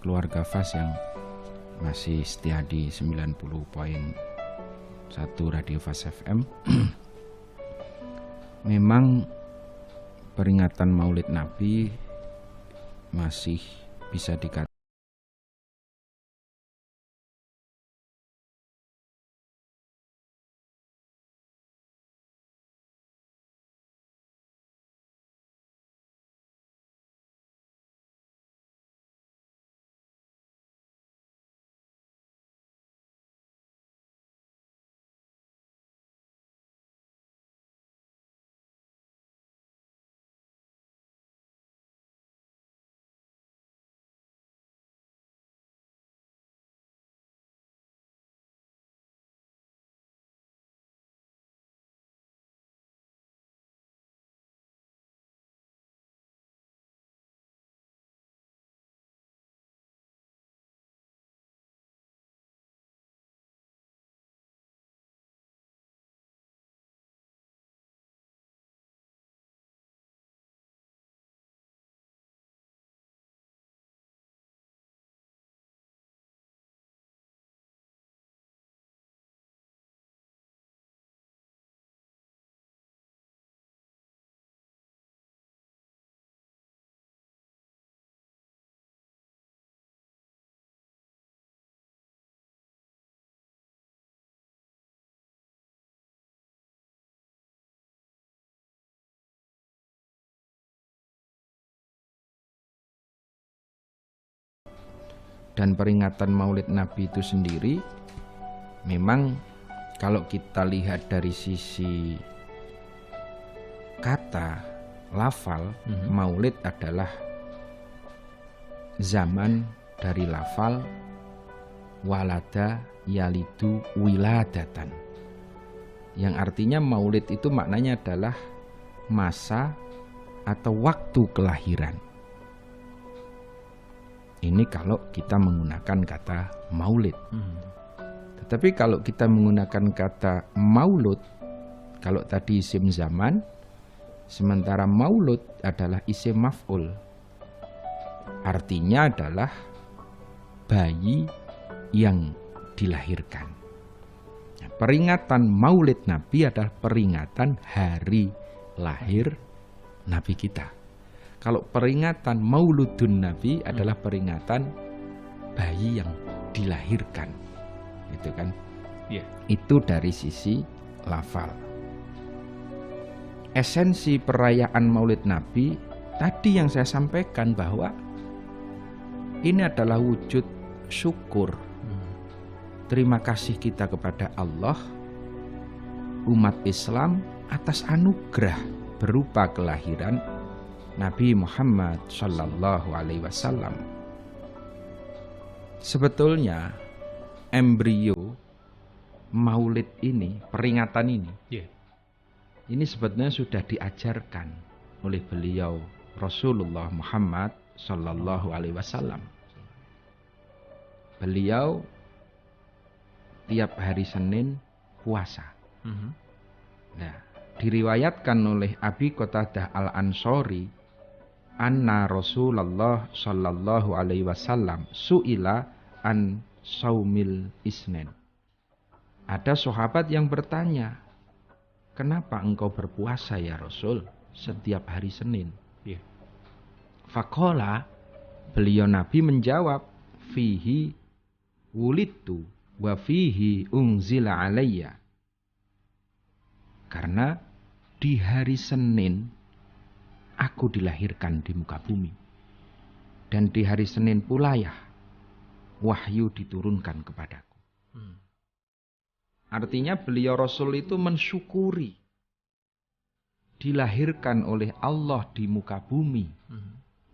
keluarga Fas yang masih setia di 90.1 Radio Fas FM. Memang peringatan Maulid Nabi masih bisa dikatakan dan peringatan Maulid Nabi itu sendiri memang kalau kita lihat dari sisi kata lafal, Maulid adalah zaman dari lafal walada yalidu wiladatan, yang artinya Maulid itu maknanya adalah masa atau waktu kelahiran. Ini kalau kita menggunakan kata maulid. Tetapi kalau kita menggunakan kata maulud, kalau tadi isim zaman, sementara maulud adalah isim maf'ul. Artinya adalah bayi yang dilahirkan. Nah, peringatan Maulid Nabi adalah peringatan hari lahir Nabi kita. Kalau peringatan Mauludun Nabi adalah peringatan bayi yang dilahirkan, gitu kan? Yeah. Itu dari sisi lafal. Esensi perayaan Maulid Nabi tadi yang saya sampaikan bahwa ini adalah wujud syukur, terima kasih kita kepada Allah, umat Islam atas anugerah berupa kelahiran Nabi Muhammad Sallallahu Alaihi Wasallam. Sebetulnya embrio Maulid ini, peringatan ini, ini sebetulnya sudah diajarkan oleh beliau Rasulullah Muhammad Sallallahu Alaihi Wasallam. Beliau tiap hari Senin puasa. Nah, diriwayatkan oleh Abi Qatadah Al-Ansori, anna Rasulullah sallallahu alaihi wasallam su'ila an saumil isnin. Ada sahabat yang bertanya, kenapa engkau berpuasa ya Rasul setiap hari Senin? Faqala, beliau Nabi menjawab, fihi wulidtu wa fihi unzila alayya. Karena di hari Senin aku dilahirkan di muka bumi, dan di hari Senin pula ya wahyu diturunkan kepadaku. Artinya beliau Rasul itu mensyukuri dilahirkan oleh Allah di muka bumi,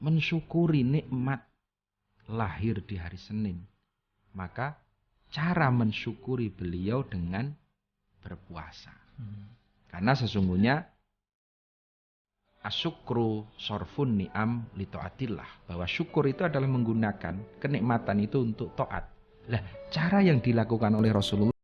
mensyukuri nikmat lahir di hari Senin. Maka cara mensyukuri beliau dengan berpuasa. Karena sesungguhnya asyukru sorfun ni'am li ta'atillah, bahwa syukur itu adalah menggunakan kenikmatan itu untuk taat. Lah, cara yang dilakukan oleh Rasulullah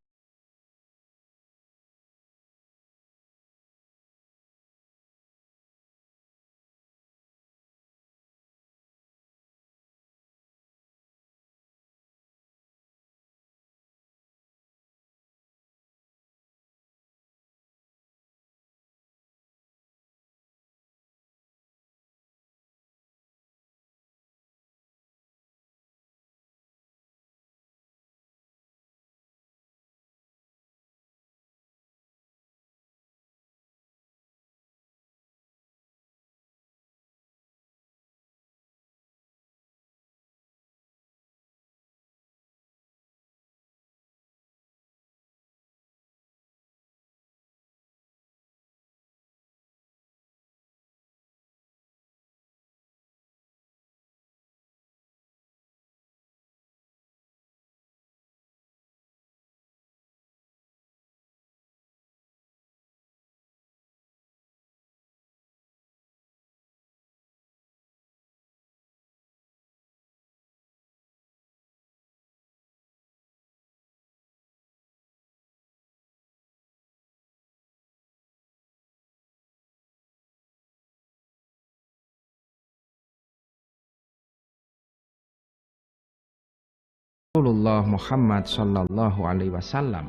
Rasulullah Muhammad Sallallahu Alaihi Wasallam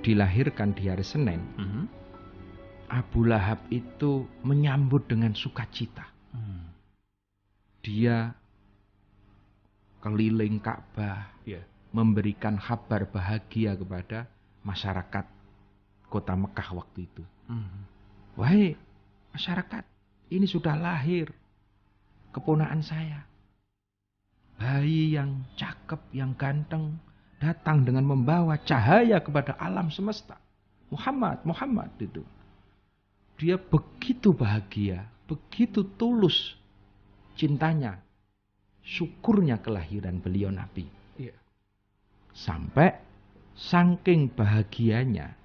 dilahirkan di hari Senin, Abu Lahab itu menyambut dengan sukacita. Dia keliling Ka'bah, memberikan kabar bahagia kepada masyarakat kota Mekah waktu itu. Wahai masyarakat, ini sudah lahir keponakan saya. Bayi yang cakep, yang ganteng, datang dengan membawa cahaya kepada alam semesta. Muhammad itu. Dia begitu bahagia, begitu tulus cintanya, syukurnya kelahiran beliau Nabi. Sampai saking bahagianya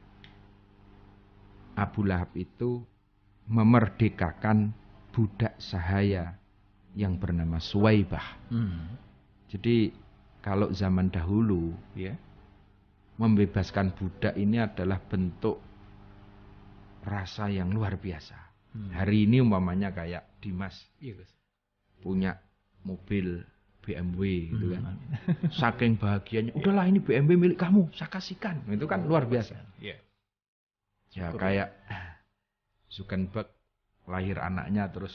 Abu Lahab itu memerdekakan budak sahaya yang bernama Suwaibah. Jadi kalau zaman dahulu membebaskan budak ini adalah bentuk rasa yang luar biasa. Hari ini umpamanya kayak Dimas punya mobil BMW gitu kan. Saking bahagianya, udahlah ini BMW milik kamu, saya kasihkan. Itu kan luar biasa. Ya kayak Zuckerberg lahir anaknya terus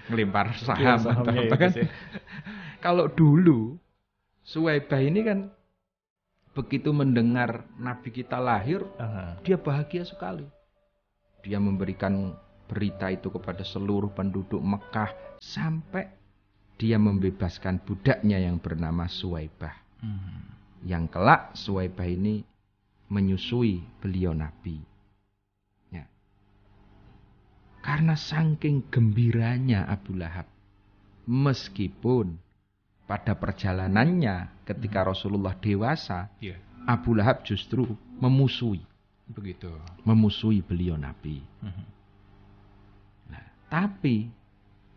ngelempar saham atau kan. Kalau dulu Suwaibah ini kan begitu mendengar Nabi kita lahir, dia bahagia sekali. Dia memberikan berita itu kepada seluruh penduduk Mekah sampai dia membebaskan budaknya yang bernama Suwaibah. Yang kelak Suwaibah ini menyusui beliau Nabi. Ya. Karena saking gembiranya Abu Lahab, meskipun pada perjalanannya ketika Rasulullah dewasa, Abu Lahab justru memusuhi beliau Nabi. Nah, tapi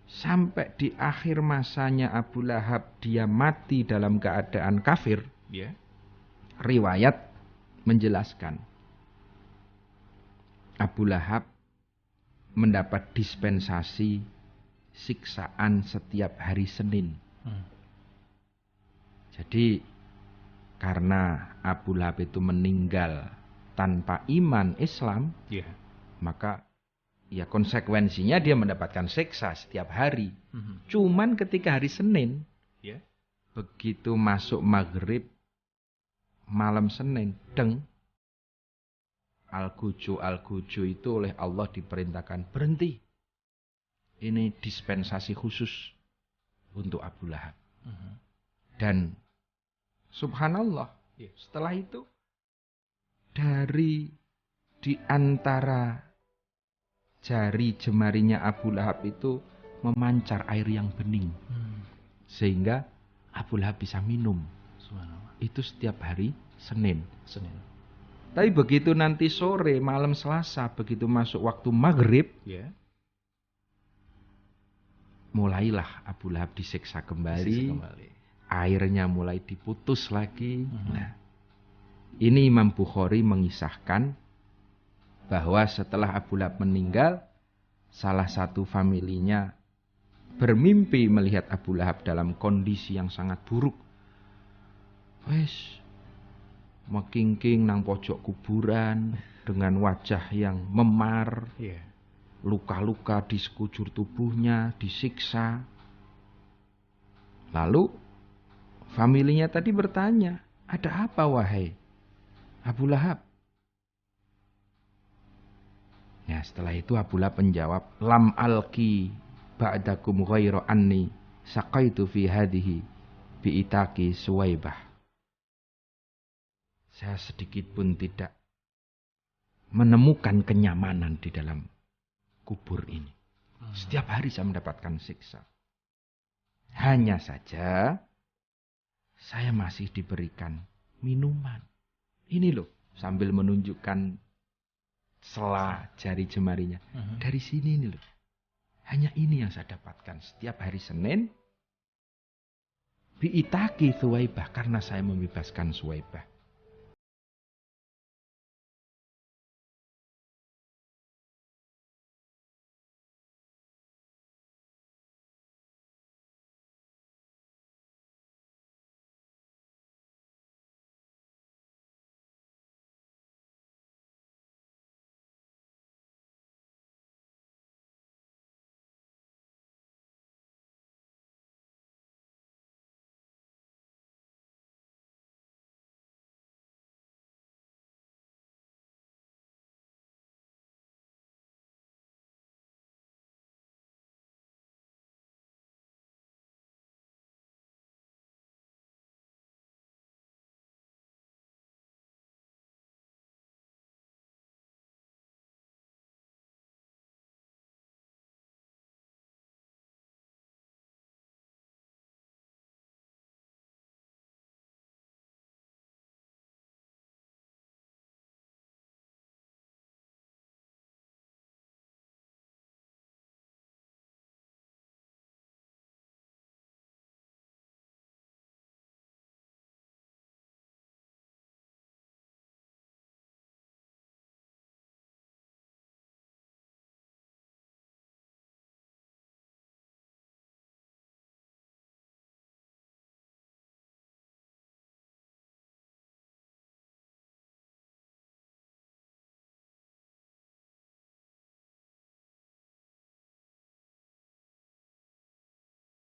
sampai di akhir masanya Abu Lahab dia mati dalam keadaan kafir. Riwayat menjelaskan Abu Lahab mendapat dispensasi siksaan setiap hari Senin. Jadi karena Abu Lahab itu meninggal tanpa iman Islam, maka ya konsekuensinya dia mendapatkan siksa setiap hari. Cuman ketika hari Senin, begitu masuk maghrib malam Senin, Al-Guju itu oleh Allah diperintahkan berhenti. Ini dispensasi khusus untuk Abu Lahab. Dan subhanallah, setelah itu dari di antara jari jemarinya Abu Lahab itu memancar air yang bening. Sehingga Abu Lahab bisa minum. Itu setiap hari Senin. Tapi begitu nanti sore, malam Selasa, begitu masuk waktu maghrib, mulailah Abu Lahab disiksa kembali. Airnya mulai diputus lagi. Nah, ini Imam Bukhari mengisahkan bahwa setelah Abu Lahab meninggal, salah satu familinya bermimpi melihat Abu Lahab dalam kondisi yang sangat buruk. Mekingking nang pojok kuburan dengan wajah yang memar, luka-luka di sekujur tubuhnya, disiksa. Lalu familinya tadi bertanya, ada apa wahai Abu Lahab? Ya, setelah itu Abu Lahab menjawab, lam alqi ba'dakum ghairu anni saqaitu fi hadhihi bi'itaqi Suwaibah. Saya sedikit pun tidak menemukan kenyamanan di dalam kubur ini. Setiap hari saya mendapatkan siksa. Hanya saja saya masih diberikan minuman. Ini loh, sambil menunjukkan sela jari jemarinya. Dari sini ini loh. Hanya ini yang saya dapatkan setiap hari Senin. Bi'itaqi Suwaibah, karena saya membebaskan Suwaibah.